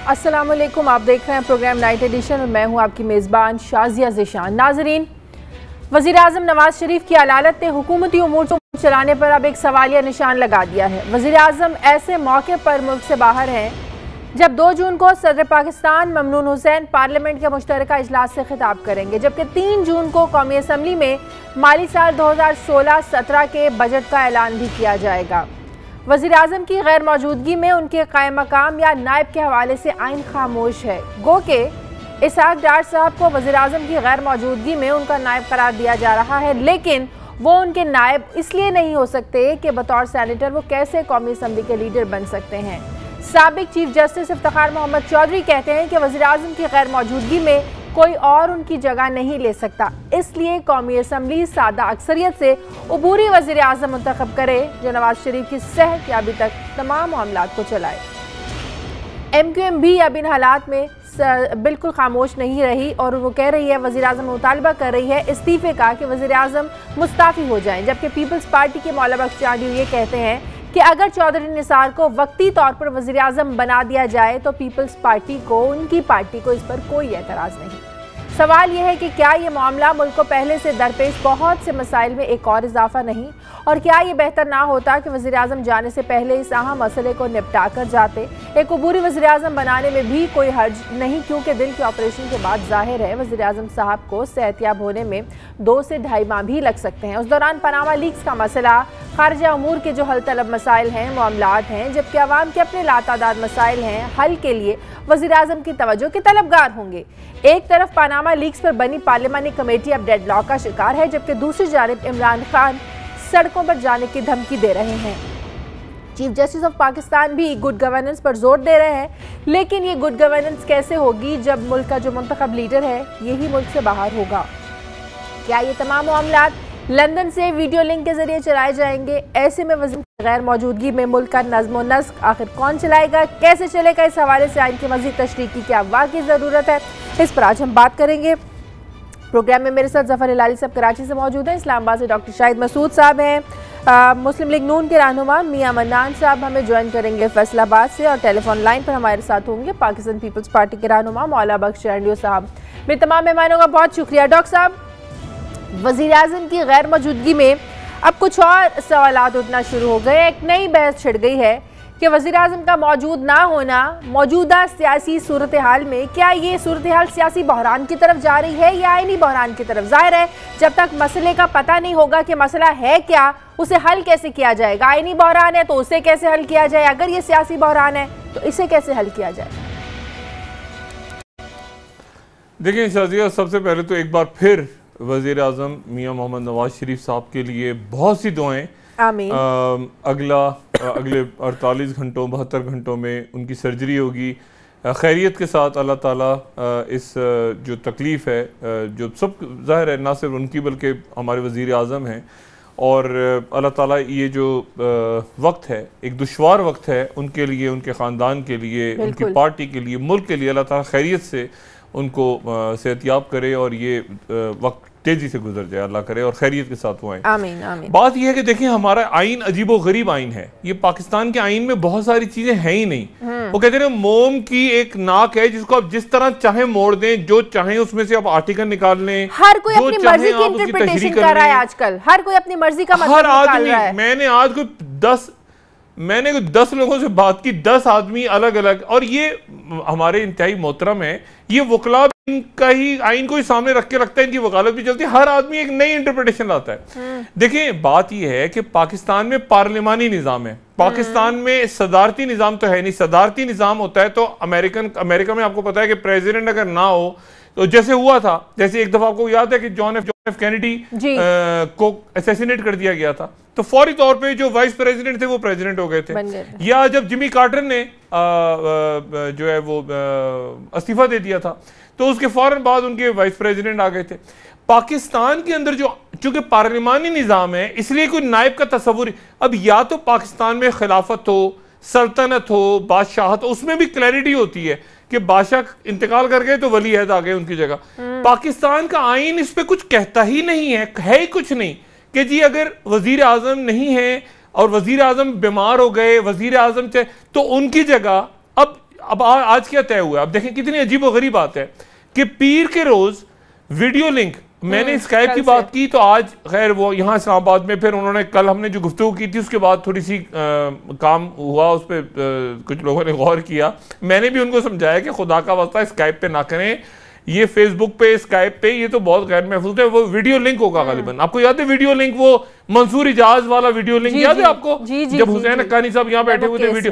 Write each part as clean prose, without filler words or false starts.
अस्सलाम वालेकुम, आप देख रहे हैं प्रोग्राम नाइट एडिशन और मैं हूं आपकी मेज़बान शाजिया ज़िशान। नाजरीन, वज़ीर आज़म नवाज शरीफ की अदालत ने हुकूमती उमूर को चलाने पर अब एक सवालिया निशान लगा दिया है। वज़ीर आज़म ऐसे मौके पर मुल्क से बाहर हैं जब 2 जून को सदर पाकिस्तान ममनून हुसैन पार्लियामेंट के मुश्तरका इजलास से खिताब करेंगे, जबकि 3 जून को कौमी असम्बली में माली साल 2016-17 के बजट का ऐलान भी किया जाएगा। वज़ीर आज़म की गैर मौजूदगी में उनके कायम मकाम या नायब के हवाले से आइन खामोश है। गो के इसहाक डार साहब को वज़ीर आज़म की गैर मौजूदगी में उनका नायब करार दिया जा रहा है, लेकिन वो उनके नायब इसलिए नहीं हो सकते कि बतौर सैनेटर वो कैसे कौमी असम्बली के लीडर बन सकते हैं। साबिक चीफ जस्टिस इफ्तिखार मोहम्मद चौधरी कहते हैं कि वज़ीर आज़म की गैर मौजूदगी में कोई और उनकी जगह नहीं ले सकता, इसलिए कौमी असम्बली सादा अक्सरियत से अबूरी वज़ीर आज़म मुंतखब करे जो नवाज शरीफ की सेहत याबी तक तमाम मामलात को चलाए। MQM भी अब इन हालात में बिल्कुल खामोश नहीं रही और वो कह रही है, वज़ीर आज़म मुतालबा कर रही है इस्तीफ़े का कि वज़ीर आज़म मुस्ताफ़ी हो जाएं, जबकि पीपल्स पार्टी के मौला बख्श चांडी ये कहते हैं कि अगर चौधरी निसार को वक्ती तौर पर वज़ीर आज़म बना दिया जाए तो पीपल्स पार्टी को, उनकी पार्टी को इस पर कोई एतराज़ नहीं। सवाल यह है कि क्या ये मामला मुल्क को पहले से दरपेश बहुत से मसाइल में एक और इजाफा नहीं, और क्या ये बेहतर ना होता कि वज़ीर आज़म जाने से पहले इस अहम मसले को निपटा कर जाते। एक अबूरी वज़ीर आज़म बनाने में भी कोई हर्ज नहीं, क्योंकि दिल के ऑपरेशन के बाद जाहिर है वज़ीर आज़म साहब को सेहतयाब होने में 2 से ढाई माह भी लग सकते हैं। उस दौरान पनामा लीक्स का मसला, खारजा अमूर के जो हल तलब मसाइल हैं, मामलात हैं, जबकि अवाम के अपने लातादाद मसाइल हैं, हल के लिए वज़ीर आज़म की तवज्जो के तलबगार होंगे। एक तरफ पनामा लीक्स पर बनी पार्लियामानी कमेटी अब डेडलॉक का शिकार है, जबकि दूसरी जानिब इमरान खान सड़कों पर जाने की धमकी दे रहे हैं। चीफ जस्टिस ऑफ पाकिस्तान भी गुड गवर्नेंस पर जोर दे रहे हैं, लेकिन ये गुड गवर्नेंस कैसे होगी जब मुल्क का जो मुंतखब लीडर है यही मुल्क से बाहर होगा। क्या ये तमाम मामलात लंदन से वीडियो लिंक के जरिए चलाए जाएंगे? ऐसे में वज़ीर की गैर मौजूदगी में मुल्क का नज़्म व नस्क आखिर कौन चलाएगा, कैसे चलेगा? इस हवाले से आइन की मज़ीद तशरीह की क्या वाकई ज़रूरत है, इस पर आज हम बात करेंगे। प्रोग्राम में मेरे साथ ज़फ़र हिलाली साहब कराची से मौजूद हैं, इस्लामाबाद से डॉक्टर शाहिद मसूद साहब हैं, मुस्लिम लीग नून के रहनुमा मियां मन्नान साहब हमें ज्वाइन करेंगे फैसलाबाद से, और टेलीफोन लाइन पर हमारे साथ होंगे पाकिस्तान पीपल्स पार्टी के रहनुमा मौला बख्श चांडी साहब। मेरे तमाम मेहमानों का बहुत शुक्रिया। डॉक्टर साहब, वज़ीर आज़म की गैर मौजूदगी में अब कुछ और सवालात उठना शुरू हो गए। एक नई बहस छिड़ गई है कि वज़ीर आज़म का मौजूद ना होना मौजूदा सियासी सूरत हाल में, क्या ये सूरत हाल सियासी बहरान की तरफ जा रही है या आइनी बहरान की तरफ? जाहिर है जब तक मसले का पता नहीं होगा कि मसला है क्या, उसे हल कैसे किया जाएगा। आइनी बहरान है तो उसे कैसे हल किया जाए, अगर ये सियासी बहरान है तो इसे कैसे हल किया जाए? देखिए शाजिया, सबसे पहले तो एक बार फिर वज़ीर आज़म मियाँ मोहम्मद नवाज शरीफ साहब के लिए बहुत सी दुआएं। आमीन। अगले 48 घंटों 72 घंटों में उनकी सर्जरी होगी खैरियत के साथ। अल्लाह ताला इस जो तकलीफ़ है, जो सब ज़ाहिर है ना सिर्फ उनकी बल्कि हमारे वज़ीर आज़म हैं, और अल्लाह ताला ये जो वक्त है, एक दुश्वार वक्त है उनके लिए, उनके ख़ानदान के लिए, उनकी पार्टी के लिए, मुल्क के लिए, अल्लाह ताला खैरियत से उनको सेहतयाब करे और ये वक्त तेजी से गुजर जाए, अल्लाह करे, और खैरियत के साथ वो आए। आमीन आमीन। बात यह है कि देखिए हमारा आइन अजीबो गरीब आइन है। ये पाकिस्तान के आइन में बहुत सारी चीजें हैं ही नहीं। वो कहते हैं मोम की एक नाक है जिसको आप जिस तरह चाहे मोड़ दें, जो चाहे उसमें से आप आर्टिकल निकाल लें। हर कोई अपनी मर्जी की इंटरप्रिटेशन कर रहा है आजकल, हर कोई अपनी मर्जी का मतलब निकाल रहा है। मैंने आज कोई 10 लोगों से बात की, 10 आदमी अलग अलग, और ये हमारे इंतहाई मोहतरम है, ये वकला इनका ही आइन को ही सामने रख के रखता है, इनकी वकालत भी चलती है, हर आदमी एक नई इंटरप्रिटेशन लाता है। देखिए बात यह है कि पाकिस्तान में पार्लिमानी निज़ाम है, पाकिस्तान में सदारती निज़ाम तो है नहीं। सदारती निज़ाम होता है तो अमेरिका में आपको पता है कि प्रेसिडेंट अगर ना हो तो जैसे हुआ था, जैसे एक दफा आपको याद है कि जॉन एफ कैनेडी को असैसिनेट कर दिया गया था, तो फौरी तौर पे जो वाइस प्रेसिडेंट थे वो प्रेसिडेंट हो गए थे। या जब जिमी कार्टर ने जो है वो इस्तीफा दे दिया था तो उसके फौरन बाद उनके वाइस प्रेसिडेंट आ गए थे। पाकिस्तान के अंदर जो चूंकि पार्लिमानी निज़ाम है इसलिए कोई नायब का तस्वुर, अब या तो पाकिस्तान में खिलाफत हो, सल्तनत हो, बादशाहत हो, उसमें भी क्लैरिटी होती है कि बादशाह इंतकाल कर गए तो वली अहद आ गए उनकी जगह। पाकिस्तान का आइन इस पे कुछ कहता ही नहीं है ही कुछ नहीं कि जी अगर वजीर आजम नहीं है और वजीर आजम बीमार हो गए, वजीर आजम तो उनकी जगह अब अब आज क्या तय हुआ, अब देखें कितनी अजीबोगरीब बात है कि पीर के रोज वीडियो लिंक, मैंने स्काइप की बात की तो आज खैर वो यहाँ इस्लामाबाद में, फिर उन्होंने कल हमने जो गुफ्तगू की थी उसके बाद थोड़ी सी काम हुआ, उस पर कुछ लोगों ने गौर किया। मैंने भी उनको समझाया कि खुदा का वास्ता स्काइप पे ना करें, ये फेसबुक पे स्काइप पे ये तो बहुत गैर महफूज है, वो वीडियो लिंक होगा गालिबन। आपको याद है वीडियो लिंक, वो मंसूर इजाज वाला वीडियो लिंक याद है आपको, जब हुसैन हक्कानी साहब यहाँ बैठे हुए थे वीडियो,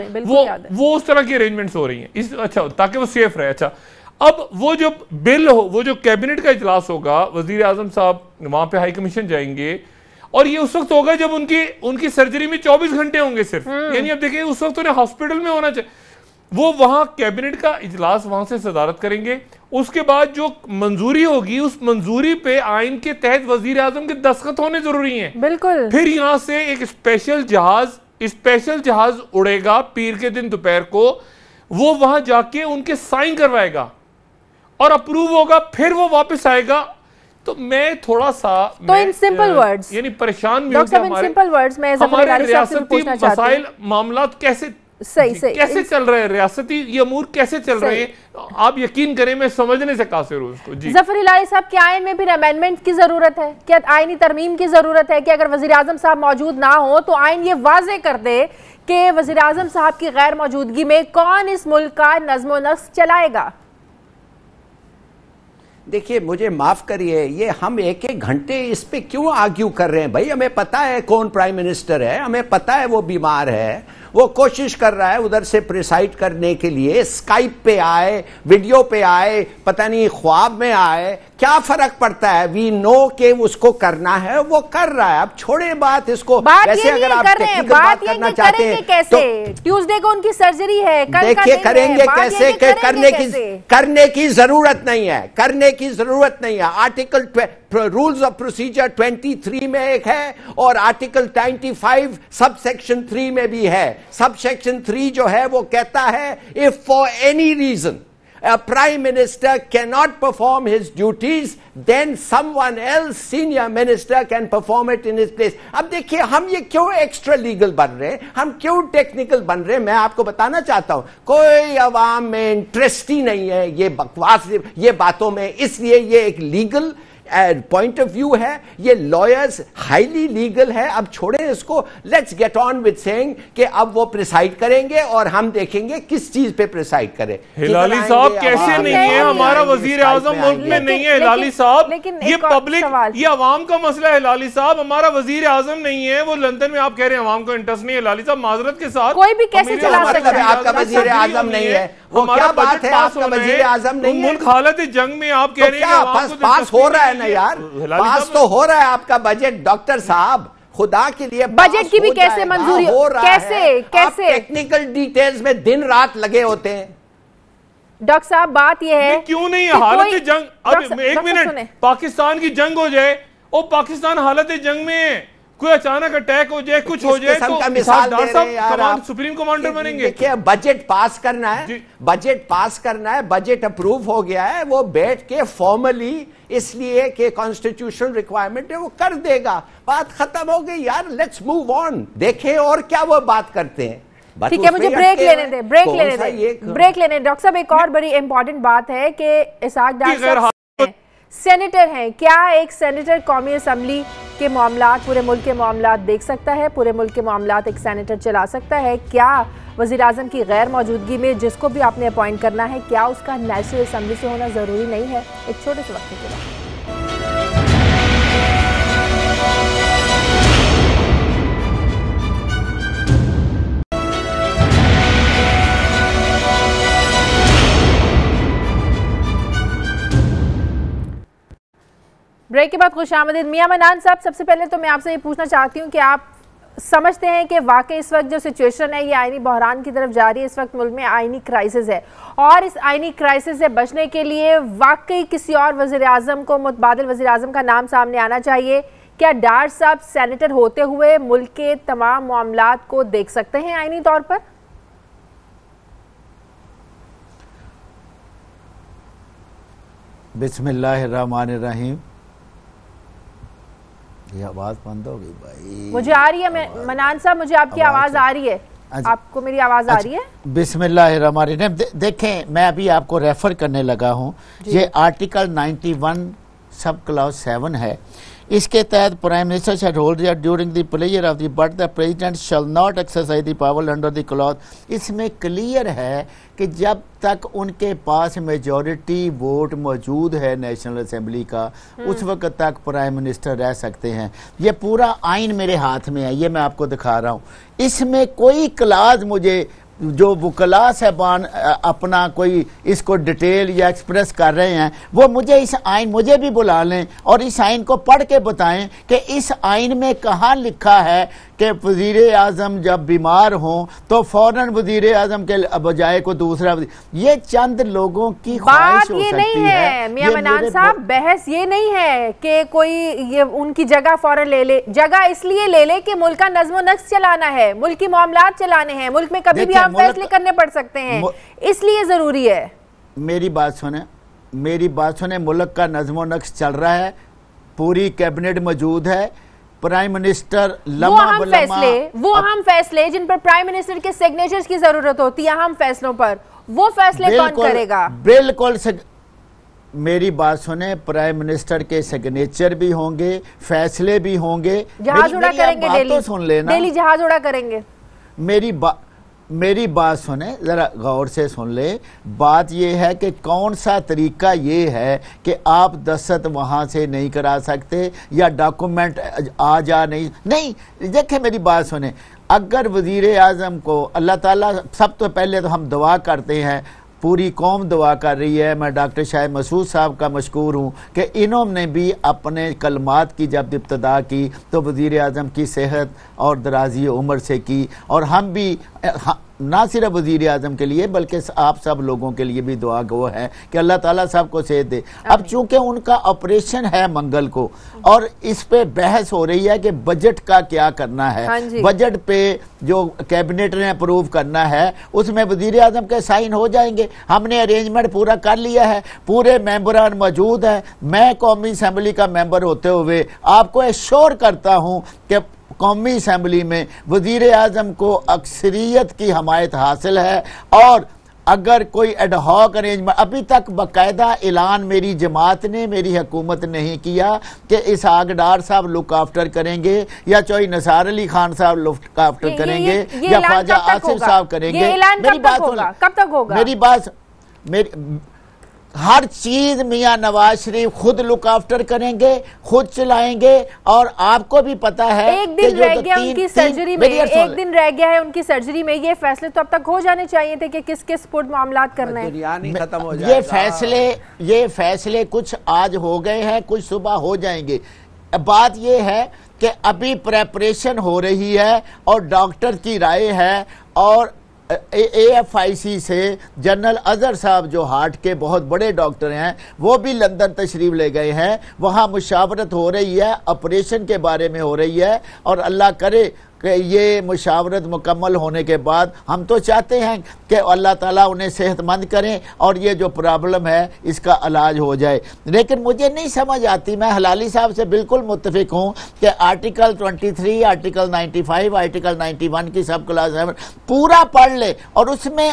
वो उस तरह की अरेंजमेंट्स हो रही हैं अच्छा ताकि वो सेफ रहे। अच्छा अब वो जो बिल हो, वो जो कैबिनेट का इजलास होगा, वजीर आजम साहब वहां पे हाई कमीशन जाएंगे और ये उस वक्त होगा जब उनकी सर्जरी में 24 घंटे होंगे सिर्फ, यानी अब देखिए उस वक्त उन्हें हॉस्पिटल में होना चाहिए। वो वहां कैबिनेट का इजलास वहां से सदारत करेंगे, उसके बाद जो मंजूरी होगी उस मंजूरी पे आइन के तहत वजीर आजम के दस्तखत होने जरूरी हैं। बिल्कुल। फिर यहां से एक स्पेशल जहाज उड़ेगा पीर के दिन दोपहर को, वो वहां जाके उनके साइन करवाएगा और अप्रूव होगा, फिर वो वापस आएगा। तो मैं थोड़ा सा तो इन सिंपल वर्ड्स यानी परेशान भी हूं कि हमारे रियासती मसाइल मामला कैसे कैसे चल रहे हैं, रियासती ये अमूर कैसे चल रहे हैं, आप यकीन करें मैं समझने से कासिर हूं उसको। जी जफर इलाही साहब, क्या आइन में फिर अमेंडमेंट की जरूरत है, क्या आईनी तरमीम की जरूरत है कि अगर वजीर आजम साहब मौजूद ना हो तो आइन ये वाजे कर दे कि वजीर आजम साहब की गैर मौजूदगी में कौन इस मुल्क का नज़्म नस्क चलाएगा? देखिए मुझे माफ करिए, ये हम एक एक घंटे इस पे क्यों आर्ग्यू कर रहे हैं भाई? हमें पता है कौन प्राइम मिनिस्टर है, हमें पता है वो बीमार है, वो कोशिश कर रहा है उधर से प्रिसाइड करने के लिए, स्काइप पे आए, वीडियो पे आए, पता नहीं ख्वाब में आए, क्या फर्क पड़ता है? वी नो के उसको करना है, वो कर रहा है। अब छोड़े बात इसको, वैसे अगर आप टेक्निकल बात करना चाहते हैं तो ट्यूसडे को उनकी सर्जरी है, देखिए करेंगे कैसे, करने की जरूरत नहीं है, करने की जरूरत नहीं है। आर्टिकल रूल्स ऑफ प्रोसीजर 23 में एक है और आर्टिकल 95 सब सेक्शन 3 में भी है। सब सेक्शन 3 जो है वो कहता है if for any reason a prime minister cannot perform his duties, then someone else, senior minister, can perform it in his place. अब देखिए हम ये क्यों एक्स्ट्रा लीगल बन रहे हैं, हम क्यों टेक्निकल बन रहे हैं, मैं आपको बताना चाहता हूं। कोई अवाम में इंटरेस्ट ही नहीं है ये बकवास, ये बातों में, इसलिए ये एक लीगल पॉइंट ऑफ व्यू है, ये लॉयर्स हाईली लीगल है। अब छोड़े इसको, let's get on with saying कि अब वो प्रिसाइड करेंगे और हम देखेंगे किस चीज पे प्रिसाइड करें। हिलाली साहब कैसे नहीं है, हमारा वजीर आजम मुल्क में नहीं है हिलाली साहब, ये पब्लिक, ये अवाम का मसला है हिलाली साहब, हमारा वजीर आजम नहीं है, वो लंदन में आप कह रहे हैं अवाम को इंटरेस्ट नहीं है। हिलाली साहब माजरत के साथ कोई भी कैसे चला सकता है, आपका वजीर आजम नहीं है, वो क्या बात है, आपका वजीर आजम नहीं है, मुल्क हालत जंग में आप कह रहे हैं पास हो रहा है ना यार, पास तो हो रहा है आपका बजट। डॉक्टर साहब खुदा के लिए बजट की भी कैसे मंजूरी हो रहा कैसे है? कैसे टेक्निकल डिटेल्स में दिन रात लगे होते हैं। डॉक्टर साहब बात यह है क्यों नहीं हालत जंग, अब एक मिनट, पाकिस्तान की जंग हो जाए और पाकिस्तान हालत जंग में कोई अचानक अटैक हो जाए, कुछ हो जाए तो मिसाल दे रहे हैं यार आप, सुप्रीम कमांडर बनेंगे। देखिए बजट पास करना है, बजट पास करना है, बजट अप्रूव हो गया है, वो बैठ के फॉर्मली इसलिए कि कॉन्स्टिट्यूशनल रिक्वायरमेंट है वो कर देगा, बात खत्म हो गई यार, लेट्स मूव ऑन। देखें और क्या वो बात करते हैं। ठीक है, मुझे ब्रेक लेने दे, ब्रेक लेने। डॉक्टर साहब एक और बड़ी इंपॉर्टेंट बात है कि इसाक डार सेनेटर हैं, क्या एक सेनेटर कौमी असम्बली के मामलात, पूरे मुल्क के मामलात देख सकता है, पूरे मुल्क के मामलात एक सेनेटर चला सकता है? क्या वज़ीर आज़म की गैर मौजूदगी में जिसको भी आपने अपॉइंट करना है, क्या उसका नेशनल असम्बली से होना ज़रूरी नहीं है? एक छोटे से वक्त के बाद ब्रेक के बाद खुशामदीद। मियां मनान साहब, सबसे पहले तो मैं आपसे ये पूछना चाहती हूँ कि आप समझते हैं कि वाकई इस वक्त जो सिचुएशन है ये आईनी बहरान की तरफ जा रही है, इस वक्त मुल्क में आईनी क्राइसिस है और इस आईनी क्राइसिस से बचने के लिए वाकई किसी और वज़ीर आज़म को, मुतबादिल वज़ीर आज़म का नाम सामने आना चाहिए? क्या डार साहब सेनेटर होते हुए मुल्क के तमाम मामलात को देख सकते हैं आईनी तौर पर? बिस्मिल्लाहिर्रहमानिर्रहीम। ये आवाज बंद हो गई भाई, मुझे आ रही है, मनान साहब मुझे आपकी आवाज आ रही है। आपको मेरी आवाज आ रही है? बिस्मिल्लाहिर्रहमानिर्रहीम। देखें, मैं अभी आपको रेफर करने लगा हूं, ये आर्टिकल 91 सब क्लॉज 7 है। इसके तहत prime minister shall hold during the player of the but the president shall not exercise the power under the clause. इसमें क्लियर है कि जब तक उनके पास मेजॉरिटी वोट मौजूद है नेशनल असेंबली का, उस वक्त तक प्राइम मिनिस्टर रह सकते हैं। ये पूरा आइन मेरे हाथ में है, ये मैं आपको दिखा रहा हूँ। इसमें कोई क्लाज मुझे जो वकला साहबान अपना कोई इसको डिटेल या एक्सप्रेस कर रहे हैं, वो मुझे इस आइन मुझे भी बुला लें और इस आइन को पढ़ के बताएं कि इस आइन में कहाँ लिखा है कि वजीर आजम जब बीमार हों तो फौरन वजीर आजम के बजाय को दूसरा। ये चंद लोगों की बात ये नहीं है मियां मन्नान साहब, बहस ये नहीं है कि कोई ये उनकी जगह फौरन ले ले। जगह इसलिए ले ले कि मुल्क का नज़्म नक्श चलाना है, मुल्क की मामलात चलाने हैं, मुल्क में कभी भी आप फैसले करने पड़ सकते हैं, इसलिए जरूरी है। मेरी बात सुने, मुल्क का नज़्म नक्श चल रहा है, पूरी कैबिनेट मौजूद है, प्राइम मिनिस्टर वो अहम फैसले जिन पर प्राइम मिनिस्टर के सिग्नेचर्स की जरूरत होती है, अहम फैसलों पर, वो फैसले कौन करेगा? बिल्कुल मेरी बात सुने, प्राइम मिनिस्टर के सिग्नेचर भी होंगे, फैसले भी होंगे। जहाज उड़ा करेंगे डेली, तो सुन लेना, डेली जहाज उड़ा करेंगे। मेरी बात सुने, जरा गौर से सुन ले। बात यह है कि कौन सा तरीका ये है कि आप दस्तखत वहां से नहीं करा सकते या डॉक्यूमेंट आ जा नहीं। देखें, मेरी बात सुने, अगर वजीर आजम को अल्लाह ताला, सब तो पहले तो हम दुआ करते हैं, पूरी कौम दुआ कर रही है। मैं डॉक्टर शाहिद मसूद साहब का मशकूर हूँ कि इन्होंने भी अपने कलमात की जब इब्तदा की तो वज़ीर आज़म की सेहत और दराजी उम्र से की, और हम भी ना सिर्फ वज़ीर आज़म के लिए बल्कि आप सब लोगों के लिए भी दुआ गो है कि अल्लाह ताला सब को सेहत दे। अब चूंकि उनका ऑपरेशन है मंगल को और इस पे बहस हो रही है कि बजट का क्या करना है, बजट पे जो कैबिनेट ने अप्रूव करना है उसमें वज़ीर आज़म के साइन हो जाएंगे। हमने अरेंजमेंट पूरा कर लिया है, पूरे मेंबरान मौजूद हैं। मैं कौमी असम्बली का मेंबर होते हुए आपको एश्योर करता हूँ कि कौमी असम्बली में वज़ीर आज़म को अक्सरियत की हमायत हासिल है। और अगर कोई एडहॉक अरेंजमेंट, अभी तक बाकायदा ऐलान मेरी जमात ने, मेरी हुकूमत नहीं किया कि इसहाक डार साहब लुक आफ्टर करेंगे या चौधरी निसार अली खान साहब लुक आफ्टर करेंगे या ख्वाजा आसिफ साहब करेंगे। मेरी बात कब तक होगा? मेरी हर चीज मियां नवाज शरीफ खुद लुक आफ्टर करेंगे, खुद चलाएंगे। और आपको भी पता है एक दिन रह गया उनकी सर्जरी में, एक दिन रह गया है उनकी सर्जरी में। ये फैसले तो अब तक हो जाने चाहिए थे कि किस किस पुट मामलात करना है। खत्म हो जाएगा। ये फैसले कुछ आज हो गए हैं, कुछ सुबह हो जाएंगे। बात ये है कि अभी प्रेपरेशन हो रही है और डॉक्टर की राय है और AFIC से जनरल अजहर साहब जो हार्ट के बहुत बड़े डॉक्टर हैं वो भी लंदन तशरीफ ले गए हैं। वहाँ मुशावरत हो रही है, ऑपरेशन के बारे में हो रही है और अल्लाह करे कि ये मुशावरत मुकम्मल होने के बाद हम तो चाहते हैं कि अल्लाह ताला उन्हें सेहतमंद करें और ये जो प्रॉब्लम है इसका इलाज हो जाए। लेकिन मुझे नहीं समझ आती, मैं हलाली साहब से बिल्कुल मुत्तफिक हूँ कि आर्टिकल 23, आर्टिकल 95, आर्टिकल 91 की सब क्लास पूरा पढ़ ले और उसमें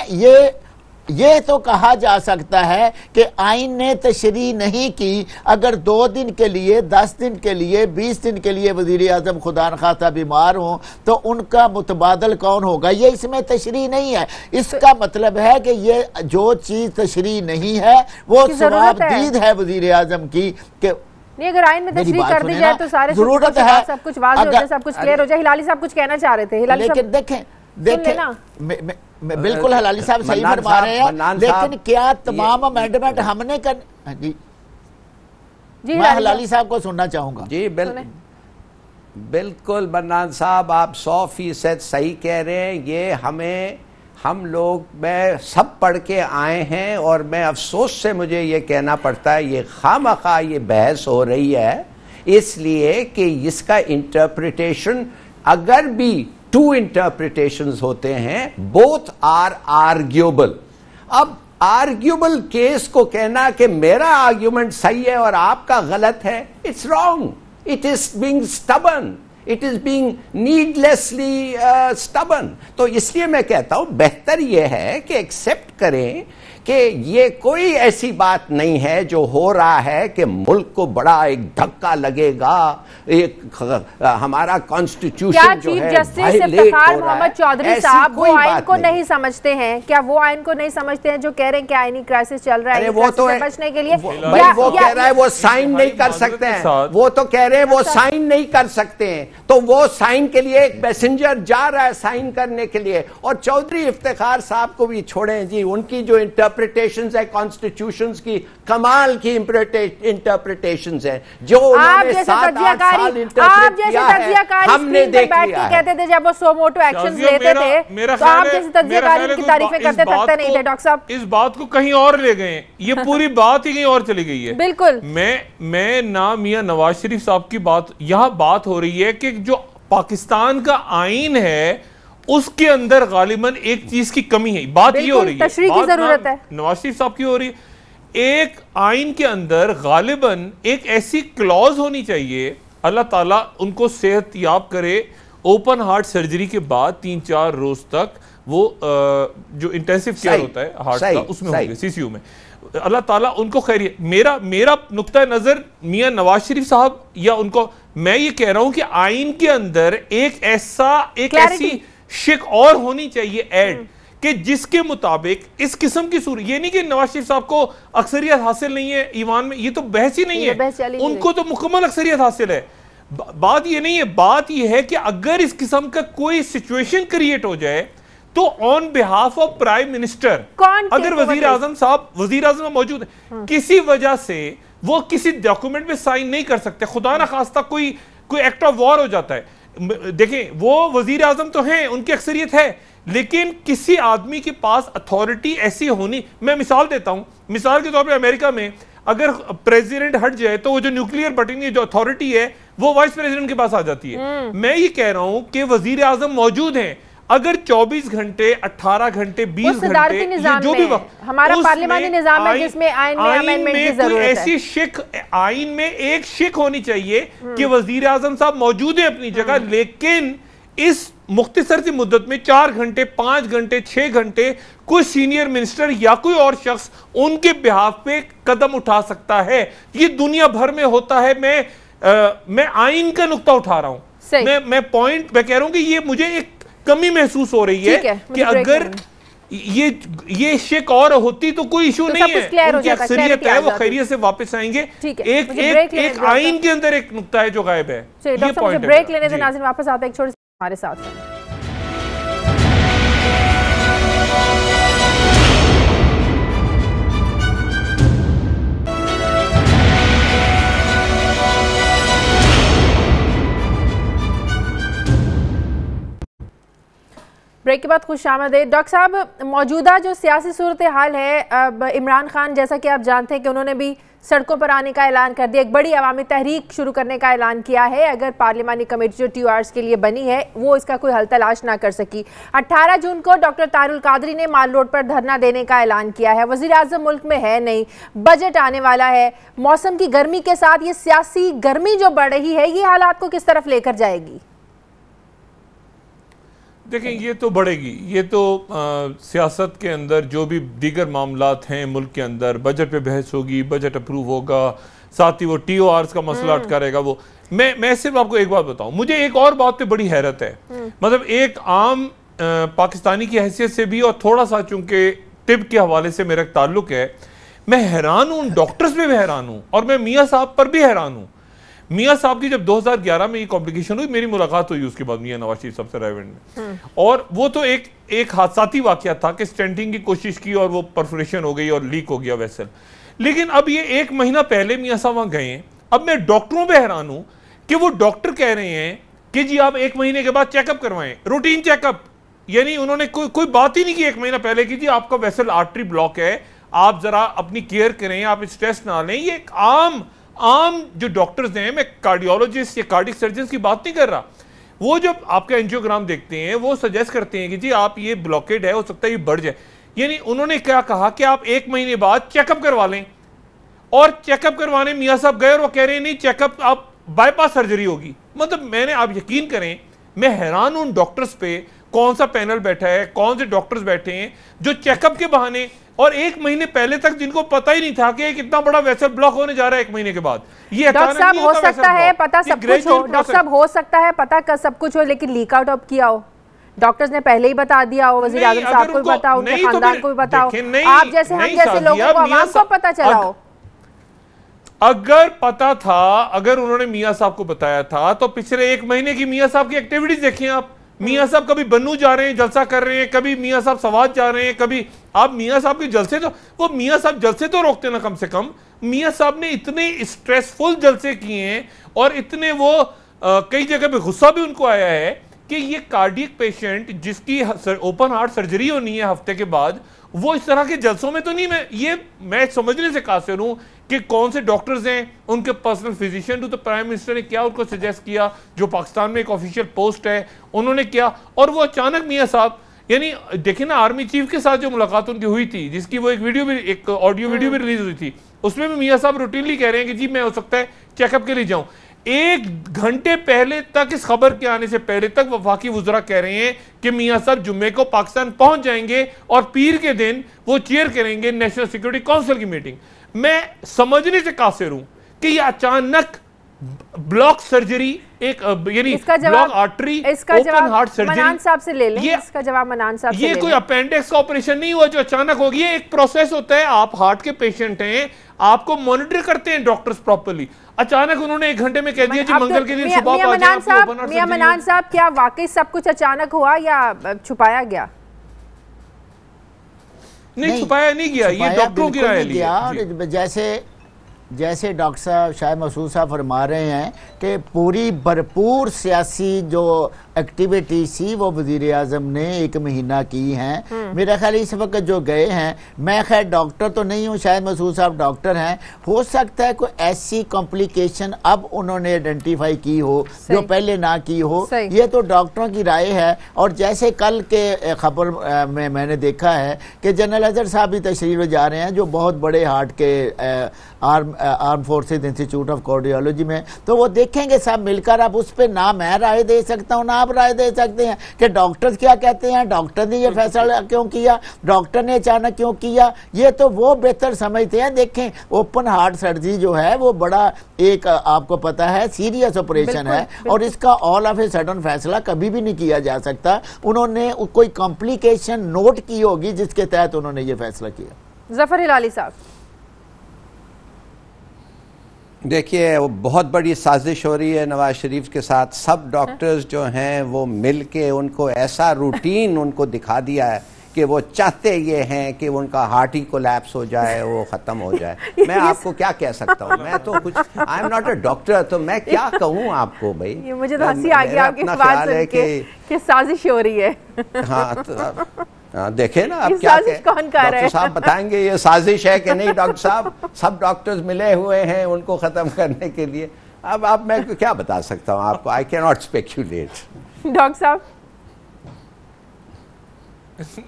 ये तो कहा जा सकता है कि आइन ने तशरीह नहीं की। अगर 2 दिन के लिए, 10 दिन के लिए, 20 दिन के लिए वज़ीर आज़म खुदा न खास्ता बीमार हो तो उनका मुतबादल कौन होगा, ये इसमें तशरीह नहीं है। इसका मतलब है कि ये जो चीज तशरीह नहीं है वो सवाबदीद है वज़ीर आज़म की कि नहीं, अगर आइन में तशरीह कर दी जाए तो सारे जरूरत है, सब कुछ वाज़ेह हो जाए, सब कुछ क्लियर हो जाए। हिलाली साहब कुछ कहना चाह रहे थे। हिलाली साहब देखें बिल्कुल हलाली साहब सही फरमा रहे हैं, लेकिन क्या तमाम अमेंडमेंट हमने कर जी मैं हलाली साहब को सुनना चाहूंगा। जी बिल्कुल मन्नान साहब, आप 100% सही कह रहे हैं। ये हम लोग मैं सब पढ़ के आए हैं और मैं अफसोस से मुझे ये कहना पड़ता है ये खामखा ये बहस हो रही है इसलिए कि इसका इंटरप्रिटेशन, अगर भी 2 इंटरप्रिटेशंस होते हैं, बोथ आर आर्ग्यूबल। अब आर्ग्यूबल केस को कहना कि मेरा आर्ग्यूमेंट सही है और आपका गलत है, it's wrong, it is being stubborn. It is being needlessly stubborn. तो इसलिए मैं कहता हूं बेहतर यह है कि एक्सेप्ट करें कि ये कोई ऐसी बात नहीं है जो हो रहा है कि मुल्क को बड़ा एक धक्का लगेगा, एक हमारा कॉन्स्टिट्यूशन जो है जस्टिस मोहम्मद चौधरी साहब वो आइन को नहीं समझते हैं? क्या वो आइन को नहीं समझते हैं जो कह रहे हैं कि आइनी क्राइसिस चल रहा है? वो तो बचने के लिए वो कह रहा है वो साइन नहीं कर सकते हैं, वो तो कह रहे हैं वो साइन नहीं कर सकते हैं, तो वो साइन के लिए एक मैसेंजर जा रहा है साइन करने के लिए। और चौधरी इफ्तिखार साहब को भी छोड़ें जी, उनकी जो इंटरप्रिटेशंस है कॉन्स्टिट्यूशंस की, कमाल की इंटरप्रिटेशंस है जो उन्होंने 7-8 साल इंटरप्रेट किया है, हमने देख लिया है। कहते थे जब वो सो मोटो एक्शंस लेते थे तो आप जैसे तज्जियाकारी की तारीफें करते थकते नहीं थे डॉक्टर साहब। इस बात को कहीं और ले गए, ये पूरी बात ही कहीं और चली गई है। बिल्कुल, मैं ना मियां नवाज शरीफ साहब की बात, यहां बात हो रही है कि जो पाकिस्तान का आइन है उसके अंदर गालिबन एक चीज की कमी है। बात ये हो रही है, तशरीह की जरूरत है, नवाज शरीफ साहब की हो रही है। एक आइन के अंदर गालिबन एक ऐसी क्लॉज होनी चाहिए, अल्लाह ताला उनको सेहत याब करे, ओपन हार्ट सर्जरी के बाद 3-4 रोज तक वो जो इंटेंसिव केयर होता है हार्ट का उसमें होंगे, सीसीयू में, अल्लाह ताला उनको खैरियत। मेरा नुक्ता नजर मियां नवाज शरीफ साहब या उनको, मैं ये कह रहा हूं कि आइन के अंदर एक ऐसी शिक और होनी चाहिए ऐड कि जिसके मुताबिक इस किस्म की सूरत, ये नहीं कि नवाज शरीफ साहब को अक्सरियत हासिल नहीं है ईमान में, ये तो बहस ही नहीं है, उनको तो मुकम्मल अक्सरियत हासिल है। बात ये नहीं है, बात ये है कि अगर इस किस्म का कोई सिचुएशन क्रिएट हो जाए तो on behalf of prime minister, अगर वजीर आजम मौजूद है, किसी वजह से वो किसी डॉक्यूमेंट में साइन नहीं कर सकते, खुदा ना खास्ता कोई एक्ट ऑफ वॉर हो जाता है। देखें वो वजीर आजम तो हैं, उनकी अक्सरियत है, लेकिन किसी आदमी के पास अथॉरिटी ऐसी होनी, मैं मिसाल देता हूं, मिसाल के तौर पे अमेरिका में अगर प्रेसिडेंट हट जाए तो वो जो न्यूक्लियर बटन जो अथॉरिटी है वो वाइस प्रेसिडेंट के पास आ जाती है। मैं ये कह रहा हूं कि वजीर आजम मौजूद हैं, अगर 24 घंटे 18 घंटे 20 घंटे जो भी वक्त, हमारा पार्लियामानी निजाम है जिसमें आइन में अमेंडमेंट की जरूरत है, ऐसी शिक आइन में एक शिक होनी चाहिए कि वजीर आजम साहब मौजूद है अपनी जगह, लेकिन इस मुख्तसर सी मुद्दत में 4 घंटे 5 घंटे 6 घंटे कोई सीनियर मिनिस्टर या कोई और शख्स उनके बिहाफ पे कदम उठा सकता है। ये दुनिया भर में होता है। मैं आइन का नुक्ता उठा रहा हूं, मैं पॉइंट मैं कह रहा हूं कि ये मुझे एक कमी महसूस हो रही है कि अगर ये शिक और होती तो कोई इशू नहीं है, उनकी अक्सरियत है, वो खैरियत से वापस आएंगे। एक आइन के अंदर एक नुक्ता है जो गायब है। ये पॉइंट ब्रेक लेने से नाज़रीन वापस आते हैं, एक छोटे हमारे साथ हैं। ब्रेक के बाद खुश आमदीद। डॉक्टर साहब, मौजूदा जो सियासी सूरत हाल है, अब इमरान खान जैसा कि आप जानते हैं कि उन्होंने भी सड़कों पर आने का ऐलान कर दिया, एक बड़ी अवामी तहरीक शुरू करने का ऐलान किया है। अगर पार्लियामानी कमेटी जो TORs के लिए बनी है वो इसका कोई हल तलाश ना कर सकी। 18 जून को डॉक्टर तारुल कादरी ने माल रोड पर धरना देने का ऐलान किया है। वज़ीर आज़म मुल्क में है नहीं, बजट आने वाला है, मौसम की गर्मी के साथ ये सियासी गर्मी जो बढ़ रही है ये हालात को किस तरफ लेकर जाएगी? देखें, ये तो बढ़ेगी, ये तो सियासत के अंदर जो भी दीगर मामलात हैं मुल्क के अंदर, बजट पे बहस होगी, बजट अप्रूव होगा, साथ ही वो TORs का मसला अटका रहेगा। वो मैं सिर्फ आपको एक बात बताऊं, मुझे एक और बात पे बड़ी हैरत है, मतलब एक आम पाकिस्तानी की हैसियत से भी और थोड़ा सा चूंकि तिब के हवाले से मेरा ताल्लुक है, मैं हैरान हूं, डॉक्टर्स पे भी हैरान हूं और मैं मियाँ साहब पर भी हैरान हूं। मियाँ साहब की जब 2011 में ये कॉम्प्लिकेशन हुई, मेरी मुलाकात हुई उसके बाद मियाँ नवाज शरीफ साहब से रायगंज में, और वो तो एक हादसाती वाकया था कि स्टेंटिंग की कोशिश की और वो परफोरेशन हो गई और लीक हो गया वेसल। लेकिन अब ये 1 महीना पहले मियाँ साहब वहां गए हैं। अब मैं डॉक्टरों पे हैरान हूं कि वो डॉक्टर कह रहे हैं कि जी आप 1 महीने के बाद चेकअप करवाएं, रूटीन चेकअप। यानी उन्होंने कोई बात ही नहीं की 1 महीना पहले की जी आपका वेसल आर्टरी ब्लॉक है, आप जरा अपनी केयर करें, आप स्ट्रेस ना लें। ये एक आम जो डॉक्टर्स हैं, मैं कार्डियोलॉजिस्ट या कार्डिक सर्जन की बात नहीं कर रहा, वो जब आपका एंजियोग्राम देखते हैं वो सजेस्ट करते हैं कि जी आप ये ब्लॉकेड है, हो सकता है ये बढ़ जाए। यानी उन्होंने क्या कहा कि आप 1 महीने बाद चेकअप करवा लें, और चेकअप करवाने मियाँ साहब गए और वो कह रहे हैं नहीं चेकअप आप बाईपास सर्जरी होगी। मतलब मैंने, आप यकीन करें, मैं हैरान हूं डॉक्टर्स पे, कौन सा पैनल बैठा है, कौन से डॉक्टर्स बैठे हैं जो चेकअप के बहाने, और 1 महीने पहले तक जिनको पता ही नहीं था कि कितना बड़ा वेसल ब्लॉक होने जा रहा है 1 महीने के बाद। ये डॉक्टर साहब हो सकता है पता सब कुछ हो, डॉक्टर साहब हो सकता है पता कर सब कुछ हो, लेकिन लीक आउट अब किया हो, डॉक्टर्स ने पहले ही बता दिया हो, वज़ीर आज़म साहब को भी पता हो, उनके खानदान को भी पता हो, आप जैसे हम जैसे लोगों को, आवाम को पता चला हो। अगर पता था, अगर उन्होंने मियां साहब को बताया था, तो पिछले 1 महीने की मियां साहब की एक्टिविटीज देखें आप। मियां साहब कभी बन्नू जा रहे हैं, जलसा कर रहे हैं, कभी मियां साहब सवाद जा रहे हैं, कभी आप मियां साहब के जलसे, तो वो मियां साहब जलसे तो रोकते ना कम से कम। मियां साहब ने इतने स्ट्रेसफुल जलसे किए हैं और इतने वो कई जगह पे गुस्सा भी उनको आया है कि ये कार्डियक पेशेंट जिसकी ओपन हार्ट सर्जरी होनी है हफ्ते के बाद, वो इस तरह के जलसों में तो नहीं। मैं समझने से कासिर हूं कि कौन से डॉक्टर्स हैं, उनके पर्सनल फिजिशियन, तो प्राइम मिनिस्टर ने क्या उनको सजेस्ट किया, जो पाकिस्तान में एक ऑफिशियल पोस्ट है उन्होंने किया, और वो अचानक मियां साहब, यानी देखिए ना, आर्मी चीफ के साथ जो मुलाकात उनकी हुई थी, जिसकी वो एक वीडियो भी, एक ऑडियो वीडियो भी रिलीज हुई थी, उसमें भी मियां साहब रूटीनली कह रहे हैं कि जी मैं हो सकता है चेकअप के लिए जाऊं। 1 घंटे पहले तक, इस खबर के आने से पहले तक, वफाकी वुज़रा कह रहे हैं कि मियां साहब जुम्मे को पाकिस्तान पहुंच जाएंगे और पीर के दिन वो चेयर करेंगे नेशनल सिक्योरिटी काउंसिल की मीटिंग। मैं समझने से कासिर हूं कि ये अचानक ब्लॉक सर्जरी, एक यानी block artery, open heart surgery, मनान साहब से ले लें इसका जवाब। मनान साहब से ये कोई अपेंडिक्स का ऑपरेशन नहीं हुआ जो अचानक होगी, ये एक प्रोसेस होता है। आप हार्ट के पेशेंट हैं, आपको मॉनिटर करते हैं डॉक्टर्स प्रॉपर्ली, अचानक उन्होंने 1 घंटे में कह दिया जी मंगल के दिन सुबह को आ जाए। मियां मनान साहब, क्या वाकई सब कुछ अचानक हुआ या छुपाया गया? नहीं, छुपाया नहीं गया, ये डॉक्टरों की राय है। जैसे डॉक्टर साहब शायद मसूद साहब फरमा रहे हैं कि पूरी भरपूर सियासी जो एक्टिविटी थी वो वज़ीर आज़म ने 1 महीना की हैं। मेरा ख्याल इस वक्त जो गए हैं, मैं खैर डॉक्टर तो नहीं हूँ, शायद मसूद साहब डॉक्टर हैं, हो सकता है कोई ऐसी कॉम्प्लिकेशन अब उन्होंने आइडेंटिफाई की हो जो पहले ना की हो, ये तो डॉक्टरों की राय है। और जैसे कल के खबर में मैंने देखा है कि जनरल अजहर साहब भी तशरीफ जा रहे हैं, जो बहुत बड़े हार्ट के arm forces institute of cardiology में, तो वो देखेंगे सब मिलकर। अब उस पर ना मैं राय दे सकता हूँ ना आप राय दे सकते हैं कि डॉक्टर्स क्या कहते हैं, डॉक्टर ने ये फैसला क्यों किया, डॉक्टर ने अचानक क्यों किया, ये तो वो बेहतर समझते हैं। देखें, ओपन हार्ट सर्जरी जो है वो बड़ा एक, आपको पता है, सीरियस ऑपरेशन है, और इसका ऑल ऑफ ए सडन फैसला कभी भी नहीं किया जा सकता। उन्होंने कोई कॉम्प्लिकेशन नोट की होगी जिसके तहत उन्होंने ये फैसला किया। ज़फ़र हिलाली साहब, देखिए, वो बहुत बड़ी साजिश हो रही है नवाज शरीफ के साथ। सब डॉक्टर्स जो हैं वो मिल के उनको ऐसा रूटीन उनको दिखा दिया है कि वो चाहते ये हैं कि उनका हार्ट ही कोलैप्स हो जाए, वो ख़त्म हो जाए। मैं आपको क्या कह सकता हूँ, मैं तो कुछ, I am not a doctor, तो मैं क्या कहूँ आपको भाई। ये मुझे तो हंसी आ गई आपकी बात सुन के कि साजिश हो रही है। हाँ, तो देखे ना आप क्या डॉक्टर साहब बताएंगे ये साजिश है कि नहीं। डॉक्टर साहब, सब डॉक्टर्स मिले हुए हैं उनको खत्म करने के लिए। अब मैं क्या बता सकता हूँ आपको, I can not speculate. Doctor साहब,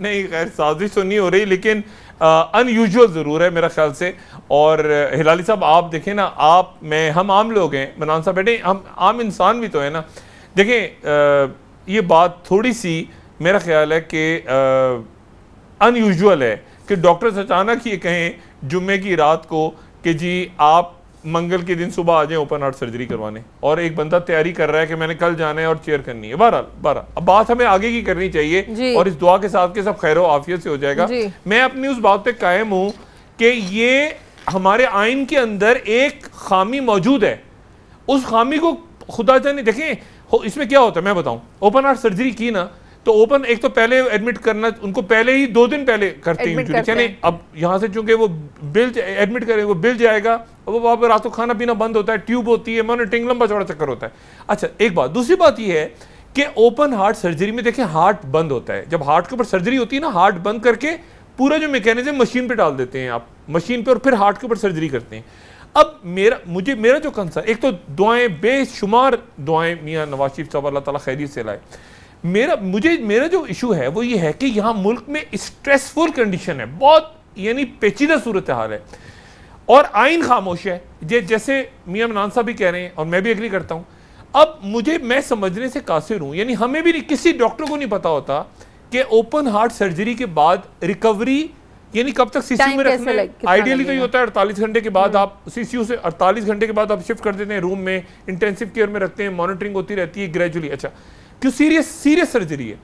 नहीं, खैर साजिश तो नहीं हो रही, लेकिन अनयूजुअल जरूर है मेरा ख्याल से। और हिलाली साहब, आप देखें ना, आप, मैं, हम आम लोग हैं, मनान साहब बेटे, हम आम इंसान भी तो है ना। देखें, ये बात थोड़ी सी मेरा ख्याल है कि अनयूजुअल है कि डॉक्टर्स अचानक ये कहें जुम्मे की रात को कि जी आप मंगल के दिन सुबह आ जाएं ओपन हार्ट सर्जरी करवाने, और एक बंदा तैयारी कर रहा है कि मैंने कल जाना है और चेयर करनी है। बहरहाल अब बात हमें आगे की करनी चाहिए, और इस दुआ के साथ के सब खैरो आफियत से हो जाएगा। मैं अपनी उस बात पे कायम हूं कि ये हमारे आइन के अंदर एक खामी मौजूद है, उस खामी को खुदा जाने। देखें, इसमें क्या होता है मैं बताऊं, ओपन हार्ट सर्जरी की ना, तो ओपन, एक तो पहले एडमिट करना, उनको पहले ही 2 दिन पहले करते हैं। अब यहाँ से चूंकि वो बिल एडमिट करेंगे, वो बिल जाएगा, वो वहाँ पर रातों खाना पीना बंद होता है, ट्यूब होती है, मॉनिटरिंग, लंबा चौड़ा चक्कर होता है। अच्छा, एक बात। दूसरी बात ये है कि ओपन हार्ट सर्जरी में देखें हार्ट बंद होता है। जब हार्ट के ऊपर सर्जरी होती है ना, हार्ट बंद करके पूरा जो मैकेनिज्म मशीन पर डाल देते हैं आप, मशीन पर, और फिर हार्ट के ऊपर सर्जरी करते हैं। अब मेरा जो कंसर्न, एक तो दुआएं, बेशुमार दुआएं मियाँ नवाज शरीफ साहब अल्लाह ताला खैरियत से लाए। मेरा जो इशू है वो ये है कि यहाँ मुल्क में स्ट्रेसफुल कंडीशन है, बहुत, यानी पेचीदा सूरत हाल है। और आइन खामोश है, जैसे मियां इमरान साहब भी कह रहे हैं और मैं भी एग्री करता हूं। अब मैं समझने से कासिर हूं, यानी हमें भी किसी डॉक्टर को नहीं पता होता कि ओपन हार्ट सर्जरी के बाद रिकवरी यानी कब तक सीसीयू में रखना है। आइडियली तो ये होता है 48 घंटे के बाद आप सीसीयू से 48 घंटे के बाद आप शिफ्ट कर देते हैं रूम में, इंटेंसिव केयर में रखते हैं, मॉनिटरिंग होती रहती है ग्रेजुअली। अच्छा, क्यों सीरियस सर्जरी है।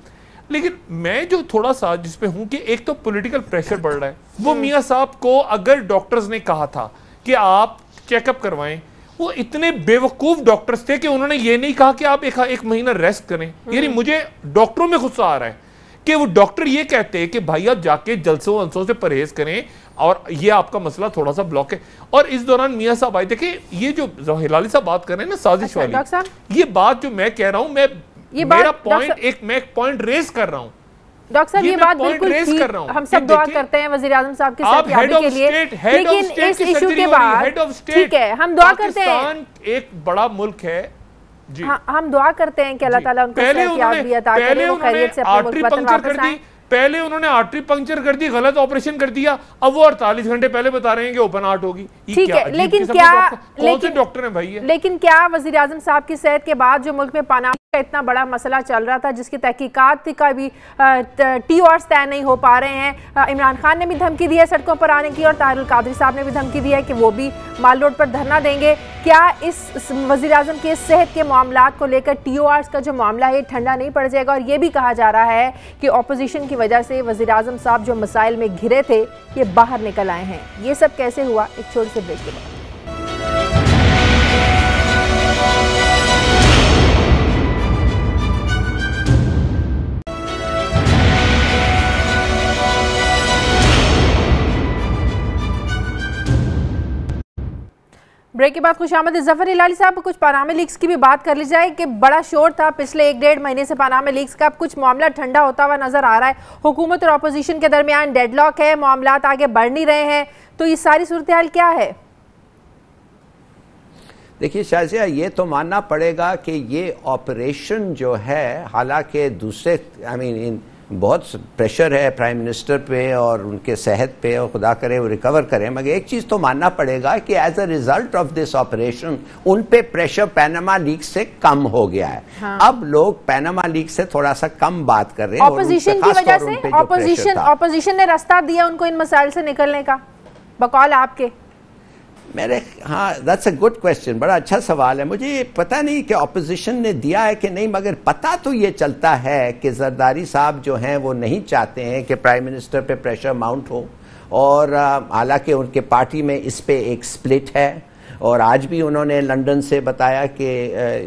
लेकिन मैं जो थोड़ा सा जिस पे हूं कि एक तो पॉलिटिकल प्रेशर बढ़ रहा है। वो मियां साहब को अगर डॉक्टर्स ने कहा था कि आप चेकअप करवाएं, वो इतने बेवकूफ डॉक्टर्स थे कि उन्होंने ये नहीं कहा कि आप एक महीना रेस्ट करें। यानी मुझे डॉक्टरों में गुस्सा आ रहा है कि वो डॉक्टर ये कहते हैं कि भाई आप जाके जलसों वलसों से परहेज करें और ये आपका मसला थोड़ा सा ब्लॉक है। और इस दौरान मियां साहब आए, देखिए ये जो हिलाली साहब बात कर रहे हैं ना साजिश वाली, ये बात जो मैं कह रहा हूं, मैं एक पॉइंट रेज कर रहा हूं डॉक्टर साहब, ये बात बिल्कुल ठीक, हम सब दुआ करते हैं वज़ीर आज़म साहब की सेहतयाबी के लिए, लेकिन इस इशू के बाद ठीक है हम दुआ करते हैं, एक बड़ा मुल्क है जी, हम दुआ करते हैं कि अल्लाह ताला उनको सेहतयाबी अता करे, वो खैरियत से अपने मुल्क वतन वापस आए। पहले उन्होंने आर्टरी पंक्चर कर दी, गलत ऑपरेशन कर दिया, अब वो 48 घंटे पहले बता रहे हैं कि ओपन हार्ट होगी। ठीक है, लेकिन क्या डॉक्टर है भाई, लेकिन क्या वज़ीर आज़म साहब की सेहत के बाद जो मुल्क में पनामा का इतना बड़ा मसला चल रहा था, जिसकी तहकीकात का भी TORs तय नहीं हो पा रहे हैं, इमरान खान ने भी धमकी दी है सड़कों पर आने की और ताहिरुल कादरी साहब ने भी धमकी दी है कि वो भी माल रोड पर धरना देंगे। क्या इस वज़ीर आज़म के सेहत के मामलात को लेकर TORs का जो मामला है ठंडा नहीं पड़ जाएगा? और ये भी कहा जा रहा है कि ऑपोजिशन की वजह से वज़ीर आज़म साहब जो मसाइल में घिरे थे ये बाहर निकल आए हैं। ये सब कैसे हुआ? एक छोटे से ब्रेक के बाद। ब्रेक के बाद खुशामद ज़फ़र हिलाली साहब, कुछ पनामा लीक्स की भी बात कर ली जाए कि बड़ा शोर था पिछले 1-1.5 महीने से पनामा लीक्स का, अब कुछ मामला ठंडा होता हुआ नजर आ रहा है। हुकूमत और अपोजिशन के दरमियान डेडलॉक है, मामलात आगे बढ़ नहीं रहे हैं, तो ये सारी सूरत हाल क्या है? देखिए शाजिया, ये तो मानना पड़ेगा कि ये ऑपरेशन जो है, हालांकि दूसरे बहुत प्रेशर है प्राइम मिनिस्टर पे और उनके सेहत पे, और खुदा करे वो रिकवर करें, मगर एक चीज़ तो मानना पड़ेगा कि as a result of this operation उन पे प्रेशर पैनामा लीक से कम हो गया है। हाँ। अब लोग पैनामा लीक से थोड़ा सा कम बात कर रहे हैं। ऑपोजिशन की वजह से ऑपोजिशन ने रास्ता दिया उनको इन मसाइल से निकलने का, बकौल आपके। हाँ, दैट्स अ गुड क्वेश्चन, बड़ा अच्छा सवाल है। मुझे ये पता नहीं कि ऑपोजिशन ने दिया है कि नहीं, मगर पता तो ये चलता है कि जरदारी साहब जो हैं वो नहीं चाहते हैं कि प्राइम मिनिस्टर पे प्रेशर माउंट हो, और हालांकि उनके पार्टी में इस पे एक स्प्लिट है, और आज भी उन्होंने लंदन से बताया कि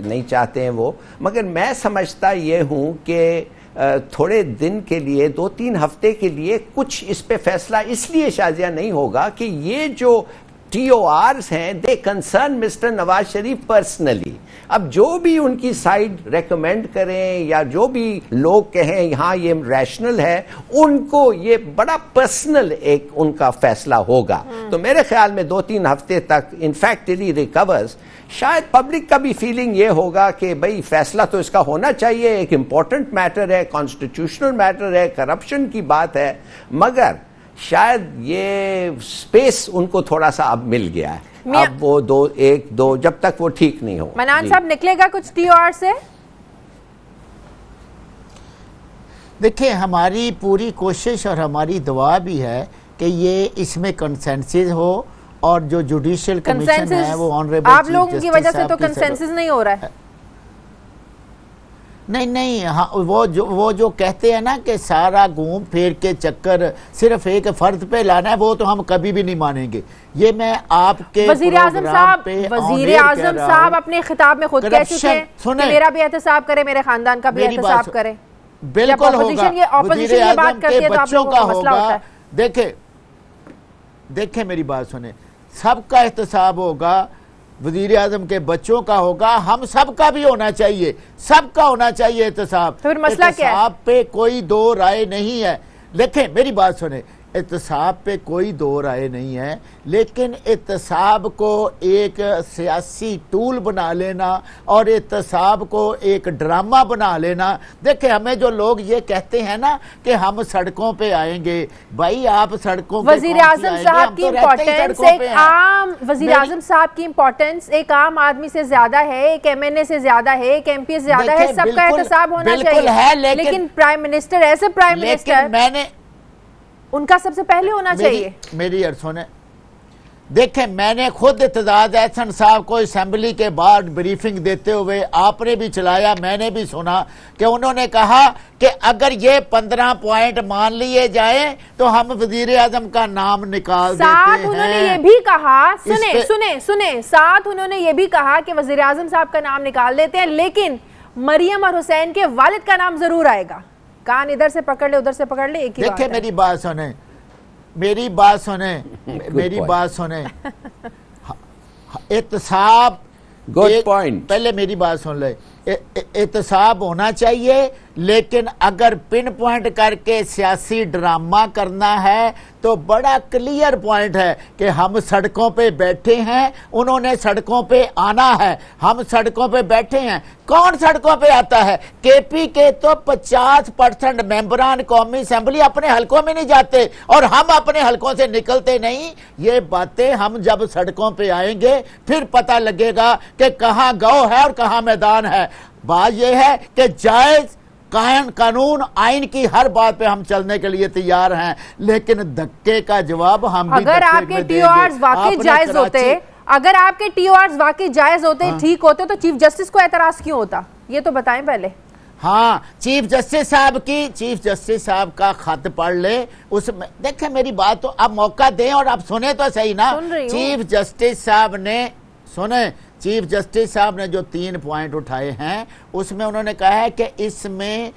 नहीं चाहते हैं वो। मगर मैं समझता ये हूँ कि थोड़े दिन के लिए, 2-3 हफ्ते के लिए कुछ इस पे फैसला इसलिए शाजिया नहीं होगा कि ये जो TORs हैं दे concern mister Nawaz Sharif personally. अब जो भी उनकी साइड रेकमेंड करें या जो भी लोग कहें हाँ ये रैशनल है, उनको ये बड़ा पर्सनल एक उनका फैसला होगा। तो मेरे ख्याल में 2-3 हफ्ते तक इनफैक्ट टिल ही रिकवर्स, शायद पब्लिक का भी फीलिंग ये होगा कि भाई फैसला तो इसका होना चाहिए, एक इंपॉर्टेंट मैटर है, कॉन्स्टिट्यूशनल मैटर है, करप्शन की बात है, मगर शायद ये स्पेस उनको थोड़ा सा अब मिल गया है। अब वो 1-2 जब तक वो ठीक नहीं हो। मनान साहब, निकलेगा कुछ TOR से? देखिए, हमारी पूरी कोशिश और हमारी दुआ भी है कि ये इसमें कंसेंसस हो, और जो जुडिशियल कमीशन है वो ऑनरेबल आप लोगों की वजह से तो कंसेंसस नहीं हो रहा है। नहीं, हाँ, वो जो कहते हैं ना कि सारा घूम फिर के चक्कर सिर्फ एक फर्द पे लाना है, वो तो हम कभी भी नहीं मानेंगे। ये मैं आपके वज़ीर आज़म साहब अपने खिताब में खुद कह चुके हैं कि मेरा भी एहतसाब करे, मेरे खानदान का भी एहतसाब करे। बिल्कुल होगा, ऑपोजिशन ये बात करती है तो आप लोगों का मसला होता है। देखे मेरी बात सुने, सबका एहतसाब होगा, वज़ीर आज़म के बच्चों का होगा, हम सबका भी होना चाहिए, सबका होना चाहिए एहतसाब। तो फिर मसला क्या है? पे कोई दो राय नहीं है। देखें मेरी बात सुने, एहतसाब पे कोई दो राय नहीं है, लेकिन एहतसाब को एक सियासी टूल बना लेना और एहतसाब को एक ड्रामा बना लेना। देखिए, हमें जो लोग ये कहते हैं ना कि हम सड़कों पे आएंगे, भाई आप सड़कों पे वजीर आजम साहब की इम्पोर्टेंस की इम्पोर्टेंस एक आम आदमी से ज्यादा है, एक MNA से ज्यादा है, एक MP से ज्यादा है। सबका एहतसाब होना चाहिए, लेकिन प्राइम मिनिस्टर ऐसे प्राइम मिनिस्टर मैंने उनका सबसे पहले होना चाहिए। मेरी अर्सों ने देखें, मैंने खुद इत्तेजाज एहसन साहब को असेंबली के बाद ब्रीफिंग देते हुए आपने भी चलाया, मैंने भी सुना कि उन्होंने कहा कि अगर ये 15 पॉइंट मान लिए जाए तो हम वजीर आजम का नाम निकाल देते हैं। उन्होंने ये भी कहा, सुने साथ उन्होंने ये भी कहा कि वजीर आजम साहब का नाम निकाल देते हैं, लेकिन मरियम और हुसैन के वालिद का नाम जरूर आएगा। कान इधर से पकड़ ले, उधर से पकड़ ले, एक ही देखिए मेरी बात सुने, मेरी बात सुने एहतसाब, गुड पॉइंट, पहले मेरी बात सुन ले। एहतसाब होना चाहिए, लेकिन अगर पिन पॉइंट करके सियासी ड्रामा करना है तो बड़ा क्लियर पॉइंट है कि हम सड़कों पे बैठे हैं, उन्होंने सड़कों पे आना है, हम सड़कों पे बैठे हैं। कौन सड़कों पे आता है? KP के तो 50% मेंबरान कौमी असेंबली अपने हलकों में नहीं जाते और हम अपने हलकों से निकलते नहीं। ये बातें हम जब सड़कों पे आएंगे फिर पता लगेगा कि कहाँ गौ है और कहाँ मैदान है। बात यह है कि जायज कानून आइन की हर बात पे हम चलने के लिए तैयार हैं, लेकिन धक्के का जवाब हम भी अगर आपके TORs वाकई जायज होते, अगर आपके TORs वाकई जायज होते, ठीक होते, तो चीफ जस्टिस को एतराज क्यों होता? ये तो बताएं पहले। हाँ, चीफ जस्टिस साहब का खत पढ़ ले, उसमें देखें मेरी बात तो आप मौका दें और आप सुने तो सही ना। चीफ जस्टिस साहब ने जो 3 पॉइंट उठाए हैं उसमें उन्होंने कहा है कि इसमें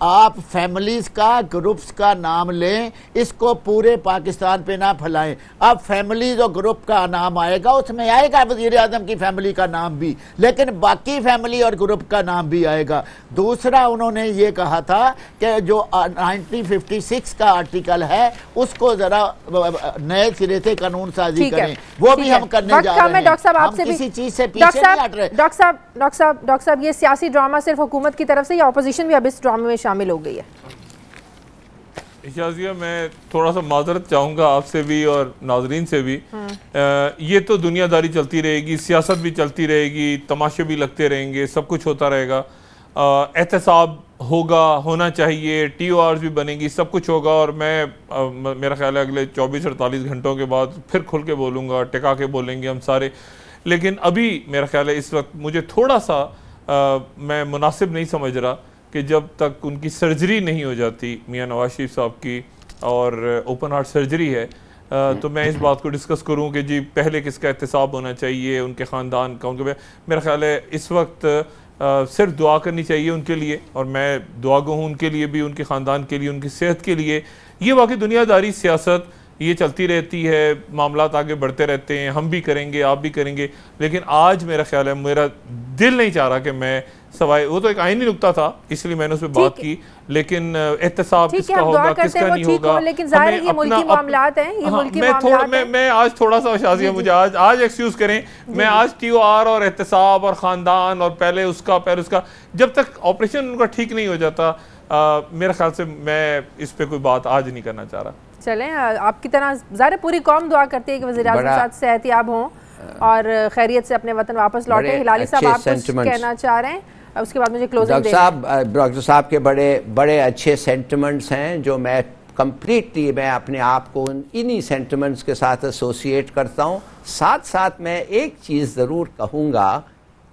आप फैमिलीज का, ग्रुप्स का नाम लें, इसको पूरे पाकिस्तान पे ना फैलाएं। अब फैमिलीज और ग्रुप का नाम आएगा, उसमें आएगा वजीर आजम की फैमिली का नाम भी, लेकिन बाकी फैमिली और ग्रुप का नाम भी आएगा। दूसरा उन्होंने ये कहा था कि जो 1956 का आर्टिकल है उसको जरा नए सिरे से कानून साजी करें, वो भी हम करने जा रहे हैं। हम किसी चीज से पीछे नहीं हट रहे। डॉक्टर साहब, ये सियासी ड्रामा सिर्फ हुकूमत की तरफ से या अपोजिशन भी अब इस ड्रामे में शामिल हो गई है? शाजिया, मैं थोड़ा सा माजरत चाहूँगा आपसे भी और नाजरीन से भी। ये तो दुनियादारी चलती रहेगी, सियासत भी चलती रहेगी, तमाशे भी लगते रहेंगे, सब कुछ होता रहेगा। एहतसाब होना चाहिए, TORs भी बनेगी, सब कुछ होगा। और मेरा ख्याल है अगले 24-48 घंटों के बाद फिर खुल के बोलूँगा, टिका के बोलेंगे हम सारे। लेकिन अभी मेरा ख्याल है इस वक्त मुझे थोड़ा सा मैं मुनासिब नहीं समझ रहा कि जब तक उनकी सर्जरी नहीं हो जाती, मियां नवाज शरीफ साहब की, और ओपन हार्ट सर्जरी है, तो मैं इस बात को डिस्कस करूं कि जी पहले किसका एहतसाब होना चाहिए, उनके ख़ानदान का। उनके मेरा ख्याल है इस वक्त सिर्फ दुआ करनी चाहिए उनके लिए, और मैं दुआगो हूँ उनके लिए भी, उनके ख़ानदान के लिए, उनकी सेहत के लिए। ये वाकई दुनियादारी सियासत ये चलती रहती है, मामलात आगे बढ़ते रहते हैं, हम भी करेंगे, आप भी करेंगे। लेकिन आज मेरा ख्याल है, मेरा दिल नहीं चाह रहा कि मैं सवाए, वो तो एक आईनी नुक्ता था इसलिए मैंने उस पर बात की, लेकिन एहतसाब किसका होगा किसका नहीं होगा, लेकिन ज़ाहिर है ये मुल्की मामलात हैं, ये मुल्की मामलात हैं। मैं आज थोड़ा सा शाजिया, मुझे आज एक्सक्यूज करें, मैं आज TOR और एहतसाब और ख़ानदान और पहले उसका जब तक ऑपरेशन उनका ठीक नहीं हो जाता, मेरे ख्याल से मैं इस पर कोई बात आज नहीं करना चाह रहा। चलें, आपकी तरह ज़ाहिर पूरी कौम दुआ करती है कि वज़ीर आज़म साहब सेहतियाब हों और खैरियत से अपने वतन वापस लौटे। हिलाली साहब, आप कुछ कहना चाह रहे हैं? उसके बाद मुझे क्लोजिंग डॉक्टर साहब के बड़े अच्छे सेंटिमेंट्स हैं, जो मैं कंप्लीटली मैं अपने आप को इन्हीं सेंटिमेंट्स के साथ एसोसिएट करता हूँ। साथ साथ मैं एक चीज़ ज़रूर कहूँगा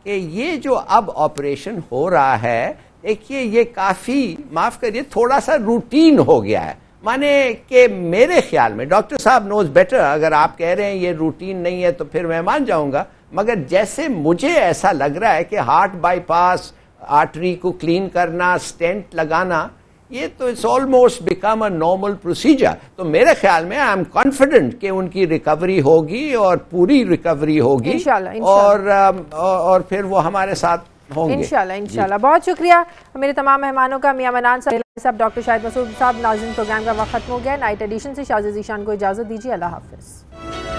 कि ये जो अब ऑपरेशन हो रहा है, देखिए ये काफ़ी, माफ़ करिए, थोड़ा सा रूटीन हो गया है। माने कि मेरे ख्याल में, डॉक्टर साहब नोज बेटर, अगर आप कह रहे हैं ये रूटीन नहीं है तो फिर मैं मान जाऊंगा, मगर जैसे मुझे ऐसा लग रहा है कि हार्ट बाईपास, आर्टरी को क्लीन करना, स्टेंट लगाना, ये तो it's almost become a normal procedure. तो मेरे ख्याल में आई एम कॉन्फिडेंट कि उनकी रिकवरी होगी और पूरी रिकवरी होगी, इंशाल्लाह। और फिर वो हमारे साथ होंगे। इंशाल्लाह। बहुत शुक्रिया मेरे तमाम मेहमानों का, मियां मनान साहब, डॉक्टर शाहिद मसूद साहब। नाज़रीन, प्रोग्राम का वक्त खत्म हो गया। नाइट एडिशन से शाज़िया ज़ीशान को इजाज़त दीजिए। अल्लाह हाफ़िज़।